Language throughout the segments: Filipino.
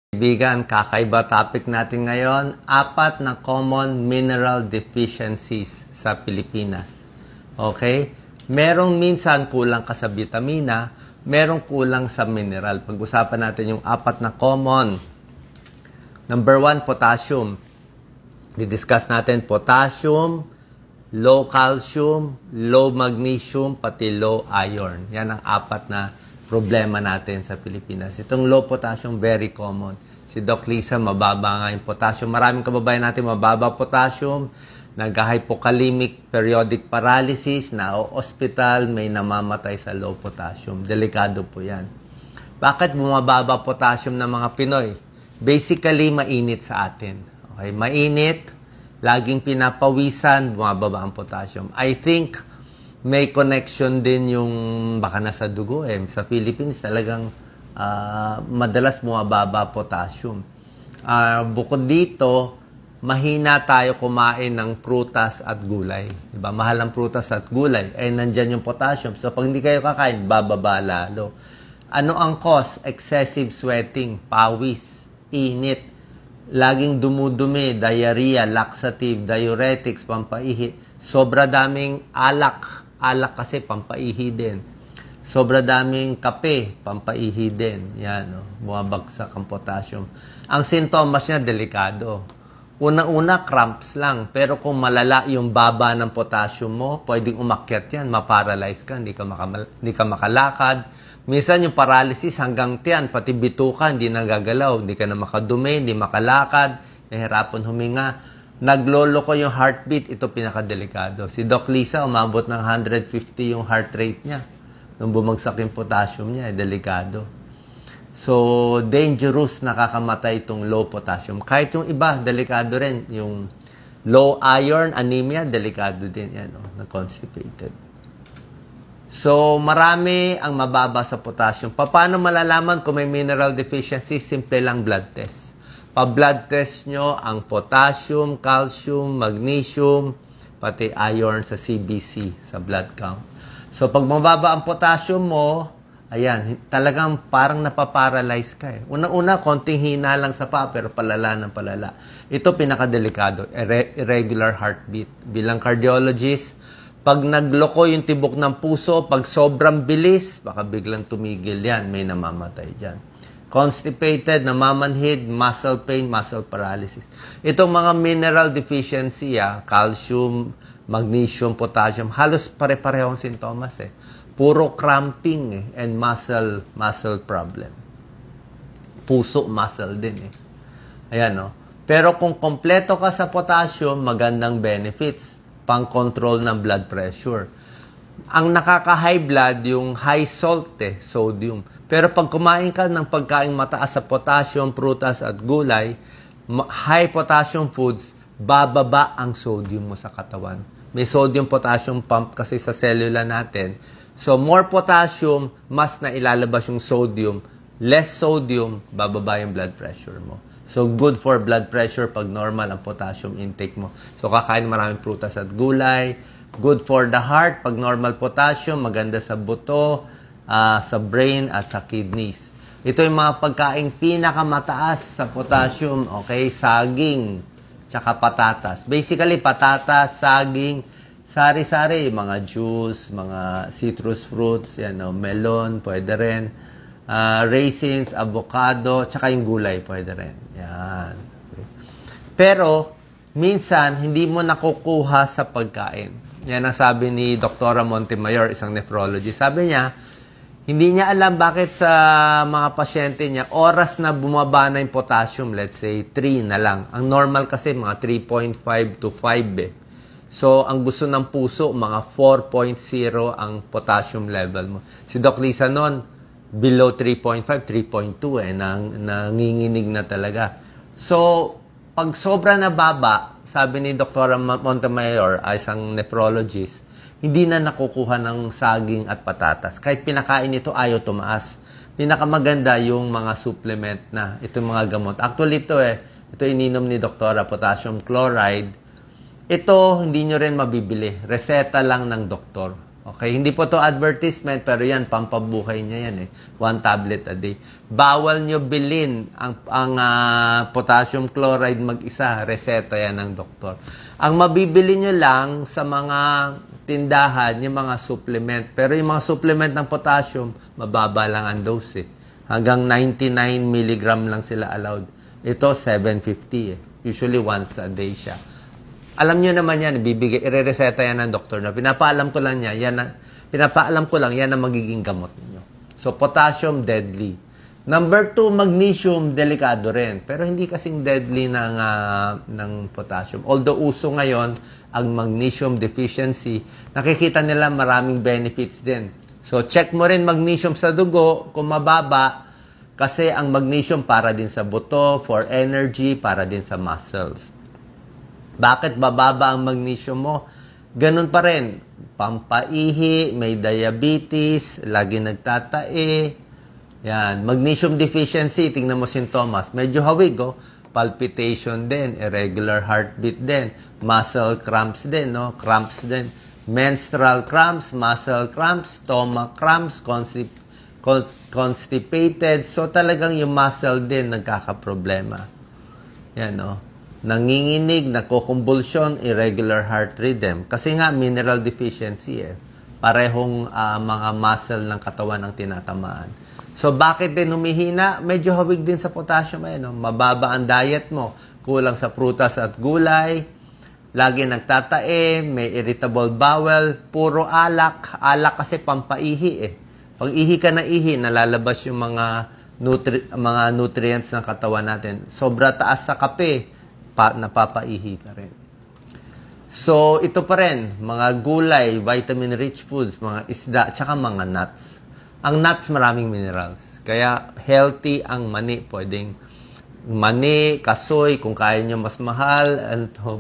Kaibigan, kakaiba topic natin ngayon, 4 na common mineral deficiencies sa Pilipinas. Okay? Merong minsan kulang ka sa vitamina, merong kulang sa mineral. Pag-usapan natin yung 4 na common. Number 1, potassium. Didiscuss natin potassium, low calcium, low magnesium, pati low iron. Yan ang 4 na problema natin sa Pilipinas. Itong low potassium, very common. Si Doc Lisa, mababa nga yung potassium. Maraming kababayan natin, mababa potassium, nag-hypokalemic periodic paralysis, na-hospital, may namamatay sa low potassium. Delikado po yan. Bakit bumababa potassium ng mga Pinoy? Basically, mainit sa atin. Okay? Mainit, laging pinapawisan, bumababa ang potassium. I think, may connection din yung baka nasa dugo Sa Philippines talagang madalas bumababa potassium. Bukod dito, mahina tayo kumain ng prutas at gulay. Diba? Mahal ang prutas at gulay. Nandyan yung potassium. So, pag hindi kayo kakain, bababa lalo. Ano ang cause? Excessive sweating, pawis, init, laging dumudumi, diarrhea, laxative, diuretics, pampaihi. Sobra daming alak. Alak kasi pampaihi din. Sobra daming kape, pampaihi din. Yan, bumabagsak ang potassium. Ang sintomas niya, delikado. Unang-una, cramps lang. Pero kung malala yung baba ng potassium mo, pwedeng umakyat yan, maparalyze ka, hindi ka makalakad. Minsan yung paralysis hanggang tiyan, pati bituka, hindi na gagalaw, hindi ka na makadumi, hindi makalakad, nahihirapan huminga. Naglolo ko yung heartbeat, ito pinakadelikado. Si Doc Lisa, umabot ng 150 yung heart rate niya. Nung bumagsak yung potassium niya, delikado. So, dangerous, nakakamatay itong low potassium. Kahit yung iba, delikado rin. Yung low iron, anemia, delikado din. Yan, na-constipated. So, marami ang mababa sa potassium. Paano malalaman kung may mineral deficiency? Simple lang blood test. Pa-blood test nyo ang potassium, calcium, magnesium, pati iron sa CBC, sa blood count. So, pag mababa ang potassium mo, ayan, talagang parang napaparalyze ka Unang-una, konting hina lang sa paa, pero palala ng palala. Ito pinakadelikado, irregular heartbeat. Bilang cardiologist, pag nagloko yung tibok ng puso, pag sobrang bilis, baka biglang tumigil yan, may namamatay dyan. Constipated, namamanhid, muscle pain, muscle paralysis. Itong mga mineral deficiency, calcium, magnesium, potassium, halos pare-pareho ang sintomas Puro cramping and muscle problem. Puso, muscle din Ayan, Pero kung kompleto ka sa potassium, magandang benefits. Pang-control ng blood pressure. Ang nakaka-high blood, yung high salt sodium. Pero pag kumain ka ng pagkain mataas sa potassium, prutas at gulay, high potassium foods, bababa ang sodium mo sa katawan. May sodium-potassium pump kasi sa cellula natin. So, more potassium, mas na ilalabas yung sodium. Less sodium, bababa yung blood pressure mo. So, good for blood pressure pag normal ang potassium intake mo. So, kakain maraming prutas at gulay. Good for the heart pag normal potassium, maganda sa buto, sa brain at sa kidneys. Ito yung mga pagkain pinakamataas sa potassium, okay? Saging, tsaka patatas. Basically, patatas, saging, sari-sari, mga juice, mga citrus fruits, melon, pwede rin. Raisins, avocado, tsaka yung gulay, pwede rin. Yan. Okay. Pero, minsan, hindi mo nakukuha sa pagkain. Yan ang sabi ni Dr. Montemayor, isang nephrologist. Sabi niya, hindi niya alam bakit sa mga pasyente niya, oras na bumaba na yung potassium, let's say 3 na lang. Ang normal kasi mga 3.5 to 5 So, ang gusto ng puso, mga 4.0 ang potassium level mo. Si Doc Lisa noon, below 3.5, 3.2 nanginginig na talaga. So, pag sobra na baba, sabi ni Dr. Montemayor, isang nephrologist, hindi na nakukuha ng saging at patatas. Kahit pinakain ito, ayaw tumaas. Pinakamaganda yung mga supplement na, itong mga gamot. Actually, ito ininom ni Dr. Potassium chloride. Ito, hindi nyo rin mabibili. Reseta lang ng doktor. Okay, hindi po to advertisement, pero yan, pampabuhay niya yan eh. 1 tablet a day. Bawal nyo bilhin ang potassium chloride mag-isa. Reseta yan ng doktor. Ang mabibili nyo lang sa mga tindahan, yung mga supplement. Pero yung mga supplement ng potassium, mababa lang ang dose eh. Hanggang 99 milligram lang sila allowed. Ito, 750 eh. Usually once a day siya. Alam niyo naman yan, irereseta yan ng doktor na. Pinapaalam ko lang yan ang magiging gamot niyo. So, potassium, deadly. Number 2, magnesium, delikado rin. Pero hindi kasing deadly ng potassium. Although uso ngayon, ang magnesium deficiency, nakikita nila maraming benefits din. So, check mo rin magnesium sa dugo, kung mababa, kasi ang magnesium para din sa buto, for energy, para din sa muscles. Bakit bababa ang magnesium mo? Ganun pa rin. Pampaihi, may diabetes, lagi nagtatae. Yan. Magnesium deficiency, tingnan mo sintomas. Medyo hawig, oh. Palpitation din, irregular heartbeat din, muscle cramps din, no? Cramps din. Menstrual cramps, muscle cramps, stomach cramps, constipated. So talagang yung muscle din nagkakaproblema. Yan, no? Nanginginig, nakukumbulsyon, irregular heart rhythm. Kasi nga, mineral deficiency eh. Parehong mga muscle ng katawan ang tinatamaan. So, bakit din humihina? Medyo hawig din sa potassium. No? Mababa ang diet mo. Kulang sa prutas at gulay. Lagi nagtatae, may irritable bowel, puro alak. Alak kasi pampaihi eh. Pag ihi ka na ihi, nalalabas yung mga nutrients ng katawan natin. Sobra taas sa kape, napapaihi ka rin. So, ito pa rin, mga gulay, vitamin-rich foods, mga isda, tsaka mga nuts. Ang nuts, maraming minerals. Kaya, healthy ang mani. Pwedeng mani, kasoy, kung kaya nyo mas mahal,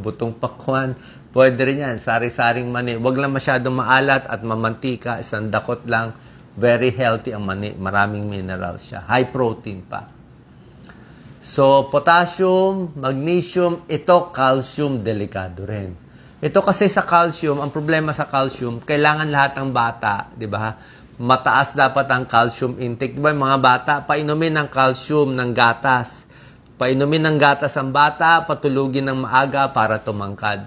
butong pakwan, pwede rin yan, sari-saring mani. Huwag lang masyadong maalat at mamantika, isang dakot lang. Very healthy ang mani. Maraming minerals siya. High protein pa. So, potassium, magnesium, ito calcium, delikado rin. Ito kasi sa calcium, ang problema sa calcium, kailangan lahat ng bata, di ba? Mataas dapat ang calcium intake. Di ba, mga bata, painumin ng calcium ng gatas. Painumin ng gatas ang bata, patulugin ng maaga para tumangkad.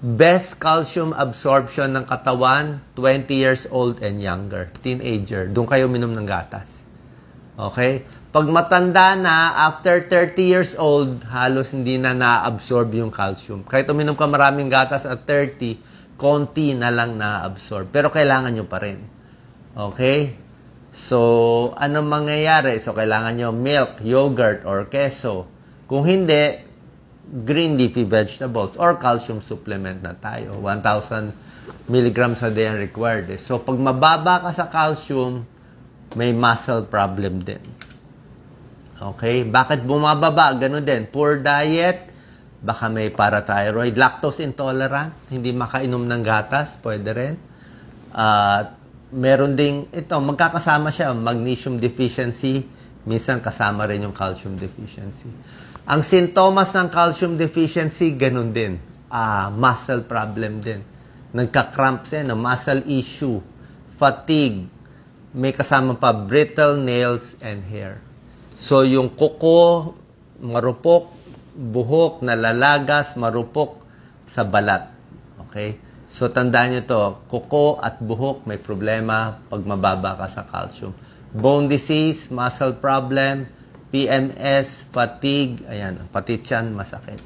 Best calcium absorption ng katawan, 20 years old and younger. Teenager, doon kayo minom ng gatas. Okay? Pag matanda na, after 30 years old, halos hindi na na-absorb yung calcium. Kahit uminom ka maraming gatas at 30, konti na lang na-absorb. Pero kailangan nyo pa rin. Okay? So, anong mangyayari? So, kailangan nyo milk, yogurt, or keso. Kung hindi, green leafy vegetables or calcium supplement na tayo. 1,000 milligrams a day ang required. So, pag mababa ka sa calcium, may muscle problem din. Okay? Bakit bumababa? Ganun din. Poor diet, baka may parathyroid. Lactose intolerant, hindi makainom ng gatas, pwede rin. Meron ding, ito, magkakasama siya, magnesium deficiency, minsan kasama rin yung calcium deficiency. Ang sintomas ng calcium deficiency, ganun din. Muscle problem din. Nagka-cramps yan, muscle issue, fatigue, may kasama pa brittle nails and hair. So, yung kuko, marupok, buhok, nalalagas, marupok sa balat. Okay? So, tandaan nyo to, kuko at buhok may problema pag mababa ka sa calcium. Bone disease, muscle problem, PMS, fatigue, ayan, pati tiyan, masakit.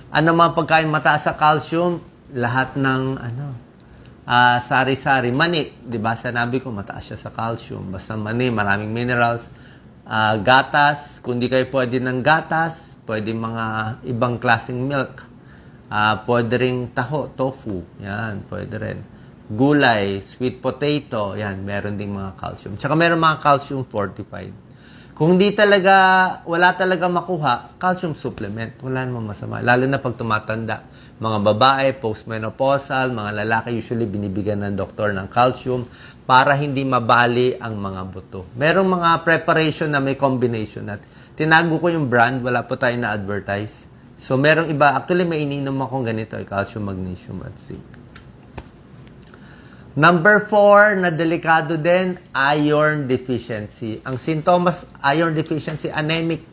Ano mga pagkain mataas sa calcium? Lahat ng, sari-sari. Mani, di ba? Sanabi ko, mataas siya sa calcium. Basta mani, maraming minerals. Gatas, kung di kayo pwede ng gatas, pwede mga ibang klaseng milk. Pwede ring taho, tofu. Yan, pwede rin. Gulay, sweet potato, yan, meron ding mga calcium. Tsaka meron mga calcium fortified. Kung di talaga, wala talaga makuha, calcium supplement, wala namang masama. Lalo na pag tumatanda. Mga babae, postmenopausal, mga lalaki, usually binibigyan ng doktor ng calcium para hindi mabali ang mga buto. Merong mga preparation na may combination at tinago ko yung brand, wala po tayo na-advertise. So, merong iba, actually may ininom akong ganito, calcium, magnesium, at zinc. Number 4 na delikado din, iron deficiency. Ang sintomas, iron deficiency, anemic.